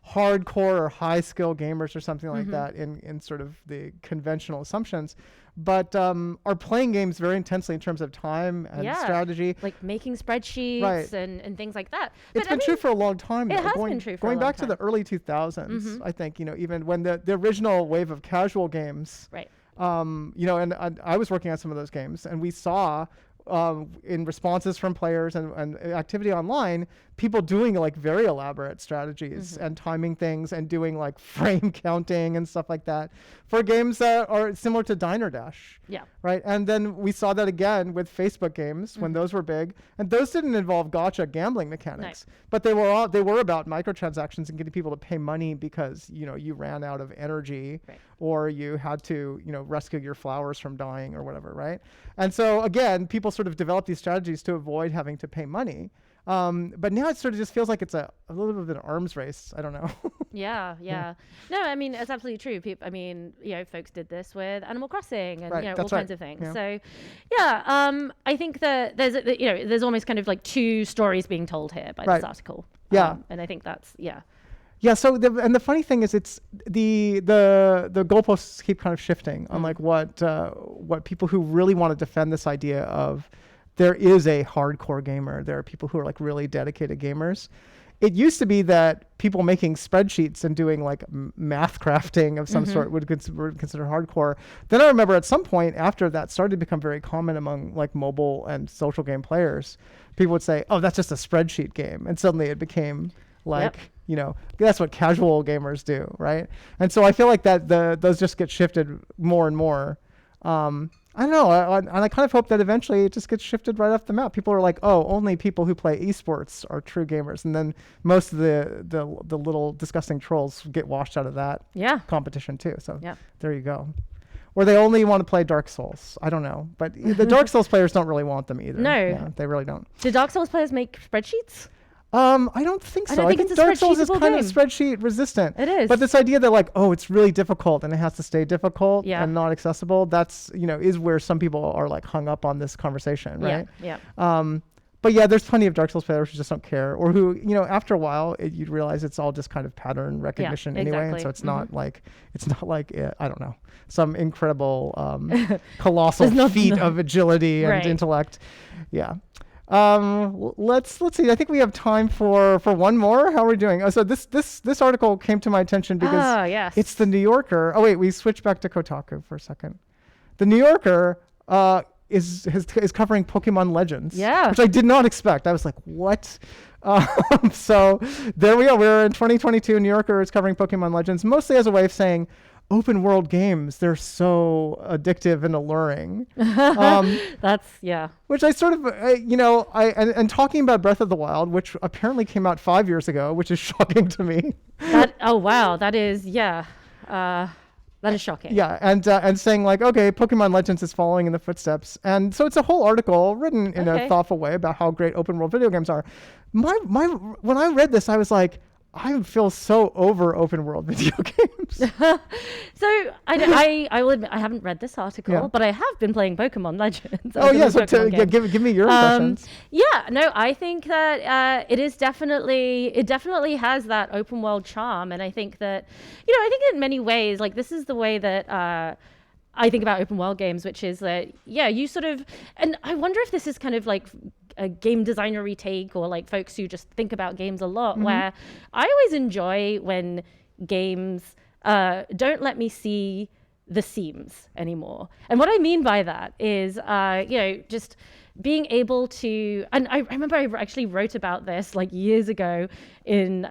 hardcore or high skill gamers or something like that in sort of the conventional assumptions, but are playing games very intensely in terms of time and strategy, like making spreadsheets and things like that. It's been true for a long time. It has been true for going back to the early 2000s. I think even when the original wave of casual games, and I was working on some of those games, and we saw in responses from players and activity online, people doing very elaborate strategies and timing things and doing frame counting and stuff like that for games that are similar to Diner Dash. Right. And then we saw that again with Facebook games when those were big, and those didn't involve gacha gambling mechanics, but they were about microtransactions and getting people to pay money because you ran out of energy or you had to rescue your flowers from dying or whatever, right? And so again, people sort of develop these strategies to avoid having to pay money. But now it sort of just feels like it's a little bit of an arms race. I don't know. Yeah. No, I mean, it's absolutely true. Folks did this with Animal Crossing and all kinds of things. Yeah. So, I think that there's almost kind of two stories being told here by this article. And I think that's Yeah. So the funny thing is, it's the goalposts keep kind of shifting on what people who really want to defend this idea of there is a hardcore gamer. There are people who are really dedicated gamers. It used to be that people making spreadsheets and doing math crafting of some sort were considered hardcore. Then I remember at some point after that started to become very common among mobile and social game players, people would say, "Oh, that's just a spreadsheet game," and suddenly it became that's what casual gamers do, right? And so I feel like that those just get shifted more and more. I don't know, and I kind of hope that eventually it just gets shifted right off the map. People are like, oh, only people who play esports are true gamers, and then most of the little disgusting trolls get washed out of that competition too. So there you go. or they only want to play Dark Souls. I don't know, but the Dark Souls players don't really want them either. No. Yeah, they really don't. Do Dark Souls players make spreadsheets? I don't think so. I think it's a Dark Souls is spreadsheetable kind of game. spreadsheet resistant. It is. But this idea that like, oh, it's really difficult and it has to stay difficult Yeah. and not accessible, that's, is where some people are like hung up on this conversation, right? Yeah. But yeah, there's plenty of Dark Souls players who just don't care, or who, after a while, you'd realize it's all just kind of pattern recognition anyway, and exactly. so it's not like I don't know, some incredible colossal feat of agility and Right. intellect. Yeah. Let's see. I think we have time for one more. How are we doing? Oh, so this article came to my attention because yes. it's the New Yorker. Oh wait, we switched back to Kotaku for a second. The New Yorker is covering Pokemon Legends. Yeah. Which I did not expect. I was like, what? So there we are. We're in 2022. New Yorker is covering Pokemon Legends, mostly as a way of saying, open world games, they're so addictive and alluring. Which I sort of, and talking about Breath of the Wild, which apparently came out 5 years ago, which is shocking to me. Wow. That is, that is shocking. Yeah, and saying like, okay, Pokemon Legends is following in the footsteps, and so it's a whole article written in a thoughtful way about how great open world video games are. When I read this, I was like, I feel so over open world video games. So I will admit I haven't read this article, but I have been playing Pokemon Legends. So give me your impressions. I think that it definitely has that open world charm, and I think that I think in many ways, like, this is the way that I think about open world games, which is that you sort of, and I wonder if this is kind of like a game designer-y take, or like folks who just think about games a lot, where I always enjoy when games don't let me see the seams anymore. And what I mean by that is, just being able to, and I remember I actually wrote about this like years ago in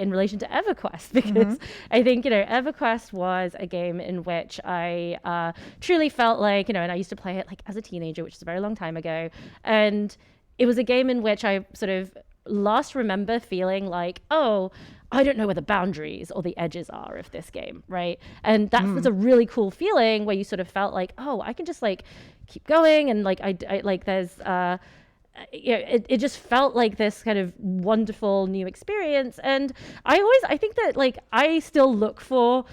relation to EverQuest, because I think, EverQuest was a game in which I truly felt like, and I used to play it like as a teenager, which is a very long time ago. And it was a game in which I sort of last remember feeling like, oh, I don't know where the boundaries or the edges are of this game, right? And that was a really cool feeling where you sort of felt like, oh, I can just like keep going, and like I like there's it just felt like this kind of wonderful new experience. And I think that like I still look for,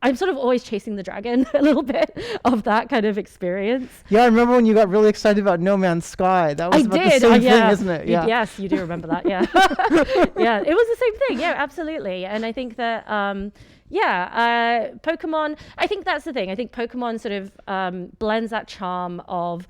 I'm sort of always chasing the dragon a little bit of that kind of experience. Yeah, I remember when you got really excited about No Man's Sky. That was the same thing, isn't it? Yeah. Yes, you do remember that. Yeah. Yeah, it was the same thing. Yeah, absolutely. And I think that, Pokemon, I think that's the thing. I think Pokemon sort of blends that charm of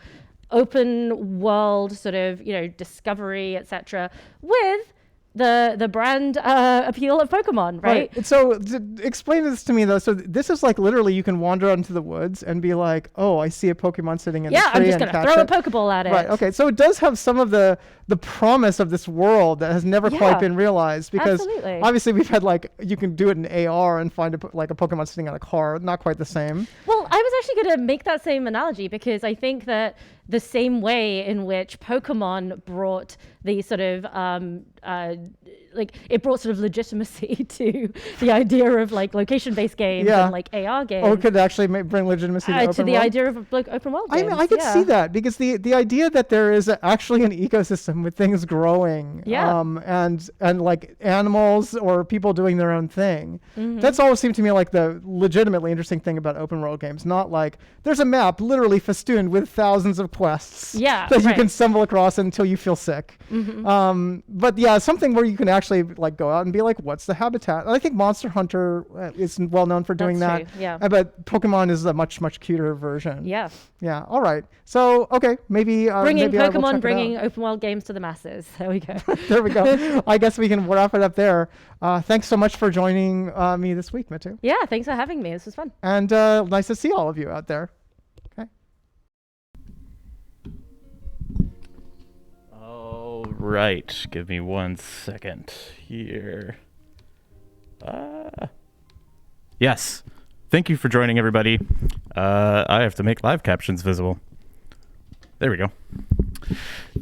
open world sort of, discovery, etc., with the brand appeal of Pokemon, right? So explain this to me though. So this is like literally you can wander out into the woods and be like, oh, I see a Pokemon sitting in the tree. I'm just gonna throw a Pokeball at it. Right. Okay. So it does have some of the promise of this world that has never quite been realized, because obviously we've had like, you can do it in AR and find a Pokemon sitting on a car. Not quite the same. Well, I was actually going to make that same analogy, because I think that the same way in which Pokemon brought the sort of it brought sort of legitimacy to the idea of like location-based games and like AR games. Or it could actually bring legitimacy to the idea of like open world games. I mean, I could see that, because the idea that there is actually an ecosystem with things growing, and like animals or people doing their own thing. That's always seemed to me like the legitimately interesting thing about open world games. Not like there's a map literally festooned with thousands of quests that you can stumble across until you feel sick. But yeah, something where you can actually like go out and be like, what's the habitat? And I think Monster Hunter is well known for doing that. True. Yeah. But Pokemon is a much cuter version. Yeah. Yeah. All right. So okay, maybe bringing maybe Pokemon, bringing open world games to the masses. There we go. There we go. I guess we can wrap it up there. Thanks so much for joining me this week, Mitu. Yeah. Thanks for having me. This was fun. And nice to see all of you out there. Okay. Right, give me 1 second here. Yes, thank you for joining, everybody. I have to make live captions visible. There we go.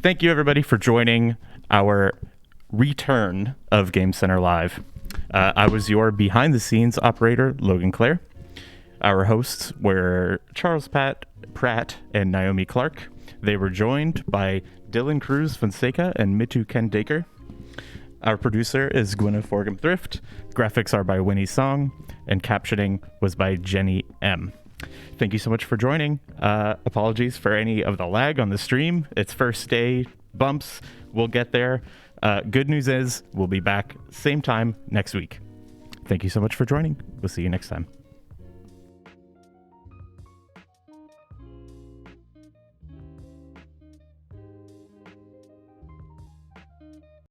Thank you, everybody, for joining our return of Game Center Live. I was your behind-the-scenes operator, Logan Clare. Our hosts were Charles Pratt and Naomi Clark. They were joined by Dylan Cruz-Fonseca and Mitu Khandaker. Our producer is Gwyneth Forgham Thrift. Graphics are by Winnie Song, and captioning was by Jenny M. Thank you so much for joining. Apologies for any of the lag on the stream. It's first day bumps. We'll get there. Good news is we'll be back same time next week. Thank you so much for joining. We'll see you next time.